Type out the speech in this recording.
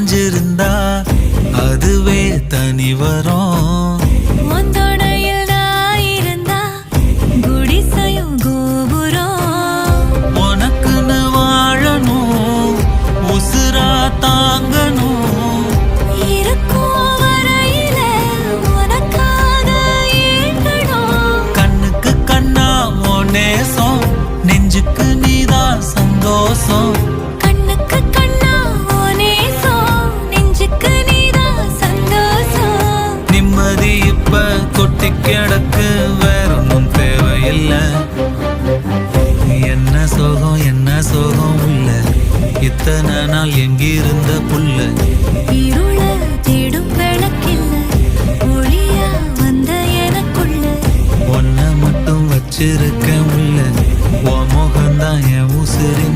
சாஞ்சிருந்தா அதுவே தனி வரும். உனக்குன்னு வாழணும், உசுரா தாங்கணும். கண்ணுக்கு கண்ணா ஓ நேசம், நெஞ்சுக்கு நீதான் சந்தோஷம். நிம்மதி இப்ப கொட்டி கிடக்கு, வேற ஒன்றும் தேவையில்லை. என்ன சோகம் என்ன சோகம் உள்ள, இத்தனை நாள் எங்கிருந்த புல்ல. ஒன்ன மட்டும் வச்சிருக்க உள்ள, உன் முகம்தான் என் உசிரின்